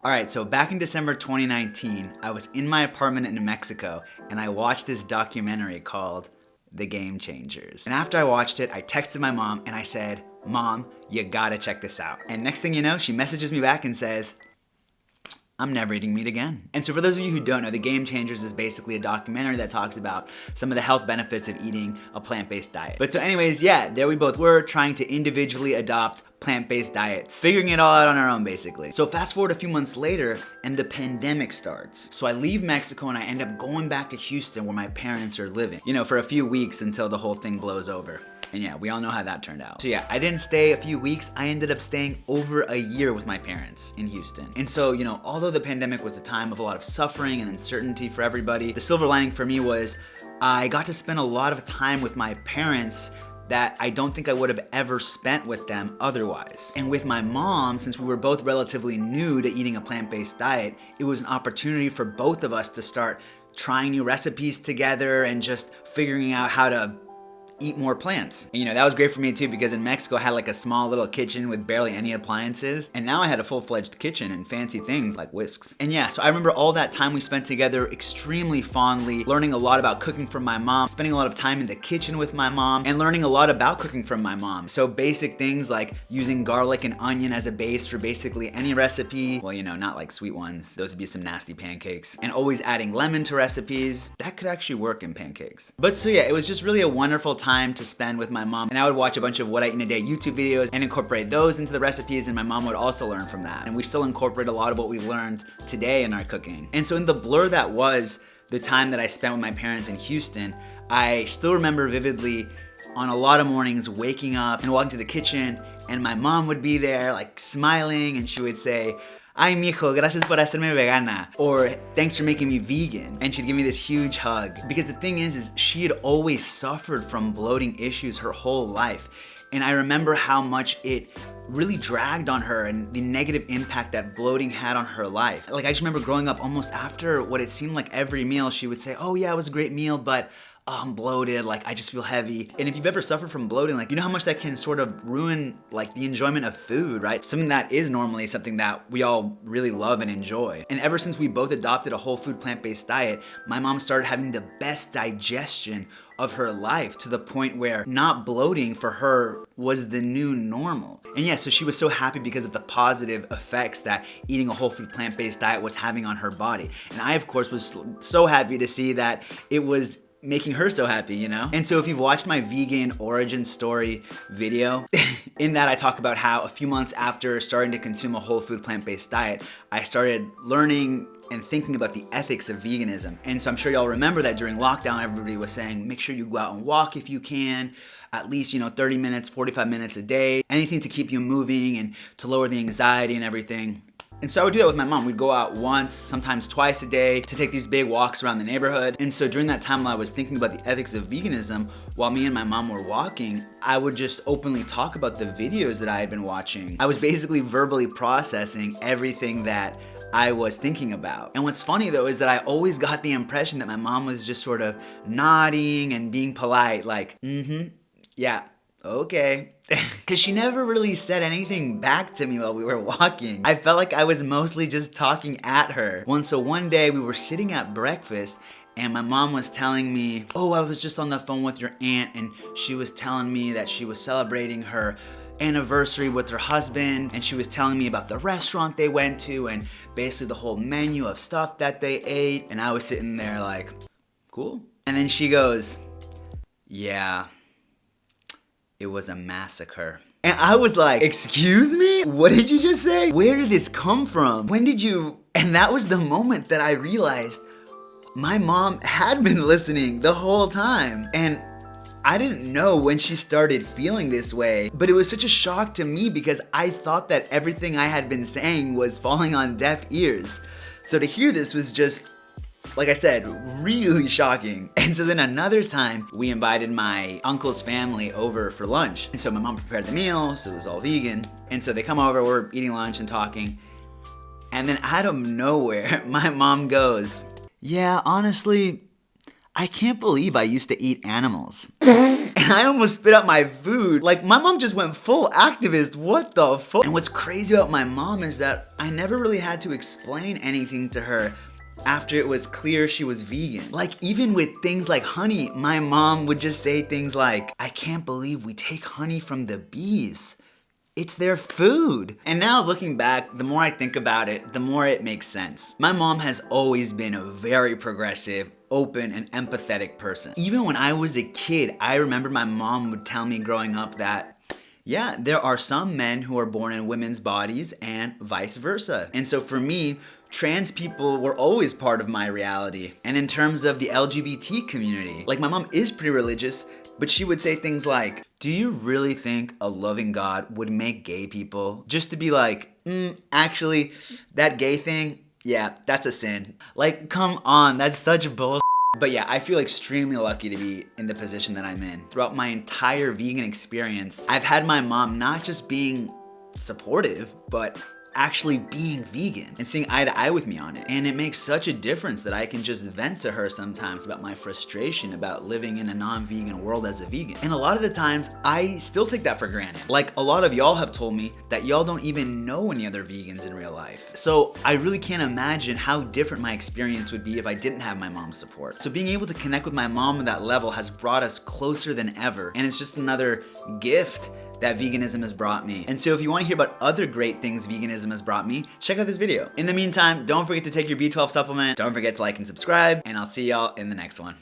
All right, so back in December 2019, I was in my apartment in Mexico and I watched this documentary called The Game Changers. And after I watched it, I texted my mom and I said, "Mom, you gotta check this out." And next thing you know, she messages me back and says, "I'm never eating meat again." And so for those of you who don't know, The Game Changers is basically a documentary that talks about some of the health benefits of eating a plant-based diet. But so anyways, yeah, there we both were trying to individually adopt plant-based diets, figuring it all out on our own basically. So fast forward a few months later and the pandemic starts. So I leave Mexico and I end up going back to Houston where my parents are living, for a few weeks until the whole thing blows over. And yeah, we all know how that turned out. So yeah, I didn't stay a few weeks. I ended up staying over a year with my parents in Houston. And so, although the pandemic was a time of a lot of suffering and uncertainty for everybody, the silver lining for me was I got to spend a lot of time with my parents that I don't think I would have ever spent with them otherwise. And with my mom, since we were both relatively new to eating a plant-based diet, it was an opportunity for both of us to start trying new recipes together and just figuring out how to eat more plants. And that was great for me too, because in Mexico I had like a small little kitchen with barely any appliances, and now I had a full-fledged kitchen and fancy things like whisks. And yeah, so I remember all that time we spent together extremely fondly, learning a lot about cooking from my mom, spending a lot of time in the kitchen with my mom, and learning a lot about cooking from my mom. So basic things like using garlic and onion as a base for basically any recipe. Well, not like sweet ones. Those would be some nasty pancakes. And always adding lemon to recipes. That could actually work in pancakes. But so yeah, it was just really a wonderful time to spend with my mom, and I would watch a bunch of What I Eat in a Day YouTube videos and incorporate those into the recipes, and my mom would also learn from that. And we still incorporate a lot of what we learned today in our cooking. And so in the blur that was the time that I spent with my parents in Houston, I still remember vividly on a lot of mornings waking up and walking to the kitchen, and my mom would be there like smiling, and she would say, "Ay, mijo, gracias por hacerme vegana," or "Thanks for making me vegan." And she'd give me this huge hug. Because the thing is she had always suffered from bloating issues her whole life. And I remember how much it really dragged on her and the negative impact that bloating had on her life. Like, I just remember growing up almost after what it seemed like every meal, she would say, "Oh yeah, it was a great meal, but I'm bloated, like I just feel heavy." And if you've ever suffered from bloating, like, you know how much that can sort of ruin like the enjoyment of food, right? Something that is normally something that we all really love and enjoy. And ever since we both adopted a whole food plant-based diet, my mom started having the best digestion of her life, to the point where not bloating for her was the new normal. And yeah, so she was so happy because of the positive effects that eating a whole food plant-based diet was having on her body. And I, of course, was so happy to see that it was making her so happy, And so if you've watched my vegan origin story video, in that I talk about how a few months after starting to consume a whole food plant-based diet, I started learning and thinking about the ethics of veganism. And so I'm sure y'all remember that during lockdown, everybody was saying, make sure you go out and walk if you can, at least, 30 minutes, 45 minutes a day, anything to keep you moving and to lower the anxiety and everything. And so I would do that with my mom. We'd go out once, sometimes twice a day to take these big walks around the neighborhood. And so during that time while I was thinking about the ethics of veganism, while me and my mom were walking, I would just openly talk about the videos that I had been watching. I was basically verbally processing everything that I was thinking about. And what's funny though is that I always got the impression that my mom was just sort of nodding and being polite, like, yeah, okay. Because she never really said anything back to me while we were walking. I felt like I was mostly just talking at her. So one day we were sitting at breakfast and my mom was telling me, "Oh, I was just on the phone with your aunt and she was telling me that she was celebrating her anniversary with her husband, and she was telling me about the restaurant they went to and basically the whole menu of stuff that they ate." And I was sitting there like, cool. And then she goes, "Yeah, it was a massacre." And I was like, excuse me? What did you just say? Where did this come from? When did you? And that was the moment that I realized my mom had been listening the whole time. And I didn't know when she started feeling this way, but it was such a shock to me because I thought that everything I had been saying was falling on deaf ears. So to hear this was just, like I said, really shocking. And so then another time, we invited my uncle's family over for lunch. And so my mom prepared the meal, so it was all vegan. And so they come over, we're eating lunch and talking. And then out of nowhere, my mom goes, "Yeah, honestly, I can't believe I used to eat animals. And I almost spit out my food. Like, my mom just went full activist. What the fuck? And what's crazy about my mom is that I never really had to explain anything to her after it was clear she was vegan. Like, even with things like honey, my mom would just say things like, I can't believe we take honey from the bees. It's their food. And now looking back, the more I think about it, the more it makes sense. My mom has always been a very progressive, open, and empathetic person. Even when I was a kid, I remember my mom would tell me growing up that, yeah, there are some men who are born in women's bodies and vice versa. And so for me, trans people were always part of my reality. And in terms of the LGBT community, like, my mom is pretty religious, but she would say things like, do you really think a loving God would make gay people just to be like, actually, that gay thing, yeah, that's a sin. Like, come on, that's such bull. But yeah, I feel extremely lucky to be in the position that I'm in. Throughout my entire vegan experience, I've had my mom not just being supportive, but actually being vegan and seeing eye to eye with me on it. And it makes such a difference that I can just vent to her sometimes about my frustration about living in a non-vegan world as a vegan. And a lot of the times, I still take that for granted. Like, a lot of y'all have told me that y'all don't even know any other vegans in real life. So I really can't imagine how different my experience would be if I didn't have my mom's support. So being able to connect with my mom at that level has brought us closer than ever. And it's just another gift that veganism has brought me. And so if you want to hear about other great things veganism has brought me, check out this video. In the meantime, don't forget to take your B12 supplement, don't forget to like and subscribe, and I'll see y'all in the next one.